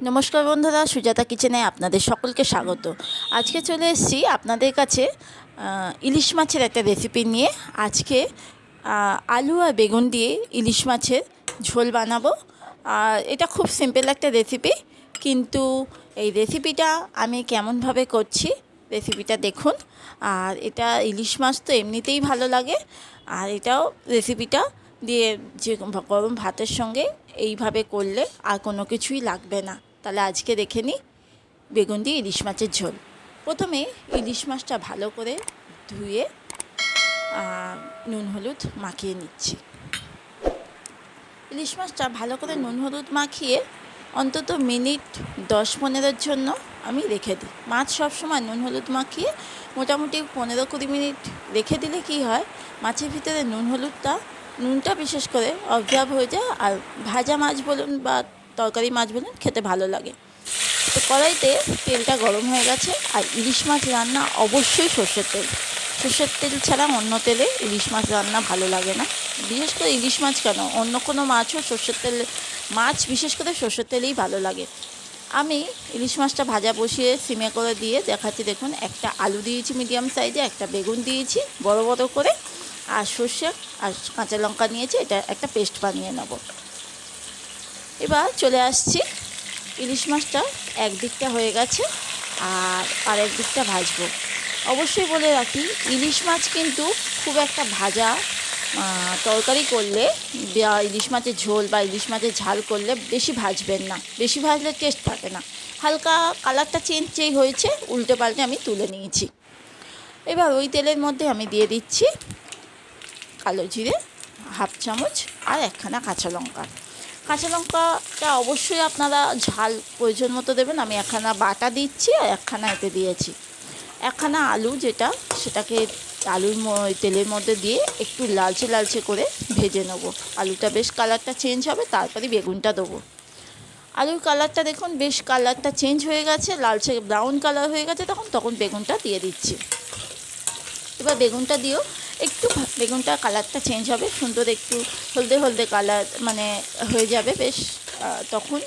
নমস্কার বন্ধুরা, সুজাতা কিচেনে আপনাদের সকলকে স্বাগত। আজকে চলে এসেছি আপনাদের কাছে ইলিশ মাছের একটা রেসিপি নিয়ে। আজকে আলু আর বেগুন দিয়ে ইলিশ মাছের ঝোল বানাবো। আর এটা খুব সিম্পল একটা রেসিপি, কিন্তু এই রেসিপিটা আমি কেমনভাবে করছি রেসিপিটা দেখুন। আর এটা ইলিশ মাছ তো এমনিতেই ভালো লাগে, আর এটাও রেসিপিটা দিয়ে যে গরম ভাতের সঙ্গে এইভাবে করলে আর কোনো কিছুই লাগবে না। তাহলে আজকে দেখে নিই বেগুন দিয়ে ইলিশ মাছের ঝোল। প্রথমে ইলিশ মাছটা ভালো করে ধুয়ে নুন হলুদ মাখিয়ে নিচ্ছি। ইলিশ মাছটা ভালো করে নুন হলুদ মাখিয়ে অন্তত মিনিট 10-15 জন্য আমি রেখে দিই। মাছ সবসময় নুন হলুদ মাখিয়ে মোটামুটি 15-20 মিনিট রেখে দিলে কি হয়, মাছের ভিতরে নুনটা বিশেষ করে অবজার্ভ হয়ে যায়, আর ভাজা মাছ বলুন বা তরকারি মাছ বলুন খেতে ভালো লাগে। তো কড়াইতে তেলটা গরম হয়ে গেছে, আর ইলিশ মাছ রান্না অবশ্যই সর্ষের তেল ছাড়া অন্য তেলে ইলিশ মাছ রান্না ভালো লাগে না। বিশেষ করে ইলিশ মাছ কেন, অন্য কোনো মাছও বিশেষ করে সর্ষের তেলেই ভালো লাগে। আমি ইলিশ মাছটা ভাজা বসিয়ে সিমে করে দিয়ে দেখাচ্ছি। দেখুন, একটা আলু দিয়েছি মিডিয়াম সাইজে, একটা বেগুন দিয়েছি বড় বড় করে, আর সর্ষে আর কাঁচা লঙ্কা নিয়েছি। এটা একটা পেস্ট বানিয়ে নেব। এবার চলে আসছি, ইলিশ মাছটা একদিকটা হয়ে গেছে, আর একদিকটা ভাজবো। অবশ্যই বলে রাখি, ইলিশ মাছ কিন্তু খুব একটা ভাজা তরকারি করলে বা ইলিশ মাছের ঝোল বা ইলিশ মাছের ঝাল করলে বেশি ভাজবেন না। বেশি ভাজলে টেস্ট থাকে না। হালকা কালারটা চেঞ্জ হয়েছে, উল্টে পাল্টে আমি তুলে নিয়েছি। এবার ওই তেলের মধ্যে আমি দিয়ে দিচ্ছি কালো জিরে হাফ চামচ আর একখানা কাঁচা লঙ্কাটা অবশ্যই আপনারা ঝাল প্রয়োজন মতো দেবেন। আমি একখানা বাটা দিচ্ছি আর একখানা এতে দিয়েছি। একখানা আলু সেটাকে তেলের মধ্যে দিয়ে একটু লালচে করে ভেজে নেব। আলুটা বেশ কালারটা চেঞ্জ হবে, তারপরে বেগুনটা দেবো। আলুর কালারটা দেখুন বেশ কালারটা চেঞ্জ হয়ে গেছে, লালচে ব্রাউন কালার হয়ে গেছে, তখন বেগুনটা দিয়ে দিচ্ছি। এবার বেগুনটা দিয়েও বেগুনটা কালারটা চেঞ্জ হবে, সুন্দর একটু হলদে কালার হয়ে যাবে বেশ। তখন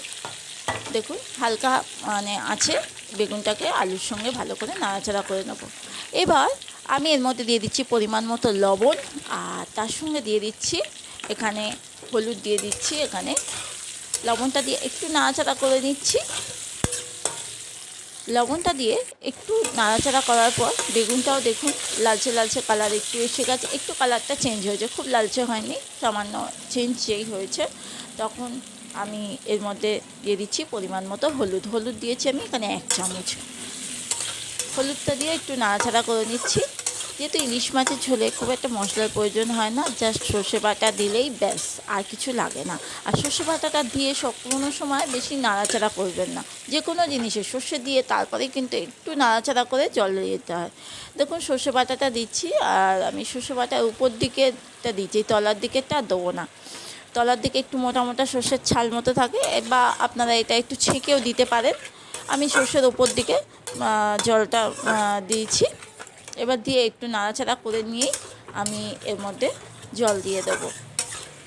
দেখুন হালকা আছে বেগুনটাকে আলুর সঙ্গে ভালো করে নাড়াচাড়া করে নেব। এবার আমি এর মধ্যে দিয়ে দিচ্ছি পরিমাণ মতো লবণ, আর তার সঙ্গে দিয়ে দিচ্ছি এখানে হলুদ দিয়ে দিচ্ছি। এখানে লবণটা দিয়ে একটু নাড়াচাড়া করে নিচ্ছি। লবণটা দিয়ে একটু নাড়াচাড়া করার পর বেগুনটাও দেখুন লালচে কালার একটু এসে গেছে, একটু কালারটা চেঞ্জ হয়েছে, খুব লালচে হয়নি, সামান্য চেঞ্জ হয়েছে। তখন আমি এর মধ্যে দিয়ে দিচ্ছি পরিমাণ মতো হলুদ দিয়েছি আমি এখানে 1 চামচ। হলুদটা দিয়ে একটু নাড়াচাড়া করে নিচ্ছি। যেহেতু ইলিশ মাছের ঝোলে খুব একটা মশলার প্রয়োজন হয় না, জাস্ট সর্ষে বাটা দিলেই ব্যাস, আর কিছু লাগে না। আর সর্ষে বাটাটা দিয়ে কোনো সময় বেশি নাড়াচাড়া করবেন না। যে কোনো জিনিসে সর্ষে দিয়ে তারপরে কিন্তু একটু নাড়াচাড়া করে জল দিয়ে দিতে হয়। দেখুন সর্ষে বাটাটা দিচ্ছি, আর আমি সর্ষে বাটার উপর দিকেটা দিচ্ছি, তলার দিকেরটা দেবো না। তলার দিকে একটু মোটা সর্ষের ছাল মতো থাকে, বা আপনারা এটা একটু ছেঁকেও দিতে পারেন। আমি সর্ষের উপর দিকে জলটা দিয়েছি। এবার দিয়ে একটু নাড়াচাড়া করে নিয়েই আমি এর মধ্যে জল দিয়ে দেবো।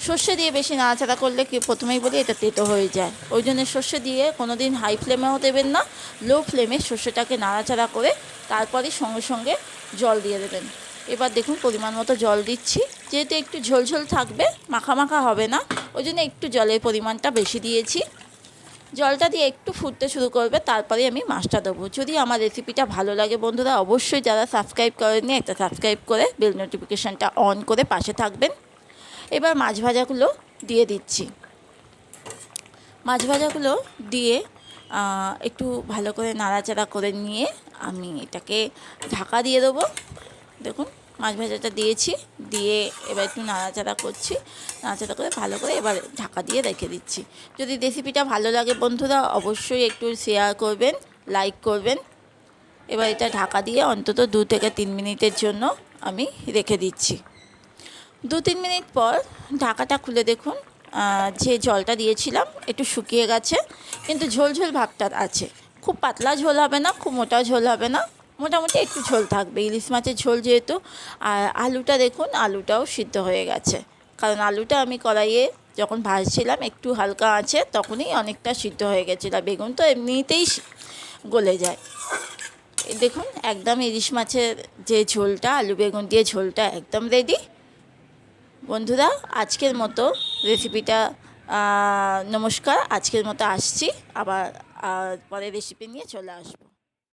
সর্ষে দিয়ে বেশি নাড়াচাড়া করলে প্রথমেই বলি এটা তেতো হয়ে যায়, ওই জন্য সর্ষে দিয়ে কোনো দিন হাই ফ্লেমেও দেবেন না, লো ফ্লেমে সর্ষেটাকে নাড়াচাড়া করে তারপরে সঙ্গে জল দিয়ে দেবেন। এবার দেখুন পরিমাণ মতো জল দিচ্ছি, যেহেতু একটু ঝোল থাকবে, মাখা হবে না, ওই জন্য একটু জলের পরিমাণটা বেশি দিয়েছি। জলটা দিয়ে একটু ফুটতে শুরু করবে, তারপরে আমি মাছটা দেবো। যদি আমার রেসিপিটা ভালো লাগে বন্ধুরা, অবশ্যই যারা সাবস্ক্রাইব করেননি একটা সাবস্ক্রাইব করে বেল নোটিফিকেশানটা অন করে পাশে থাকবেন। এবার মাছ ভাজাগুলো দিয়ে দিচ্ছি। মাছ ভাজাগুলো দিয়ে একটু ভালো করে নাড়াচাড়া করে নিয়ে আমি এটাকে ঢাকা দিয়ে দেবো। দেখুন মাছ ভাজাটা দিয়েছি, দিয়ে এবার একটু নাড়াচাড়া করে ভালো করে এবার ঢাকা দিয়ে রেখে দিচ্ছি। যদি রেসিপিটা ভালো লাগে বন্ধুরা, অবশ্যই একটু শেয়ার করবেন, লাইক করবেন। এবার এটা ঢাকা দিয়ে অন্তত 2-3 মিনিটের জন্য আমি রেখে দিচ্ছি। 2-3 মিনিট পর ঢাকাটা খুলে দেখুন, যে জলটা দিয়েছিলাম একটু শুকিয়ে গেছে, কিন্তু ঝোল ভাবটা আছে। খুব পাতলা ঝোল হবে না, খুব মোটা ঝোল হবে না, মোটামুটি একটু ঝোল থাকবে ইলিশ মাছের ঝোল যেহেতু। আর আলুটা দেখুন, আলুটাও সিদ্ধ হয়ে গেছে, কারণ আলুটা আমি কড়াইয়ে যখন ভাজছিলাম একটু হালকা আছে তখনই অনেকটা সিদ্ধ হয়ে গেছিলো। বেগুন তো এমনিতেই গলে যায়। দেখুন একদম ইলিশ মাছের যে ঝোলটা, আলু বেগুন দিয়ে ঝোলটা একদম রেডি। বন্ধুরা আজকের মতো রেসিপিটা নমস্কার, আজকের মতো আসছি, আবার পরে রেসিপি নিয়ে চলে আসবো।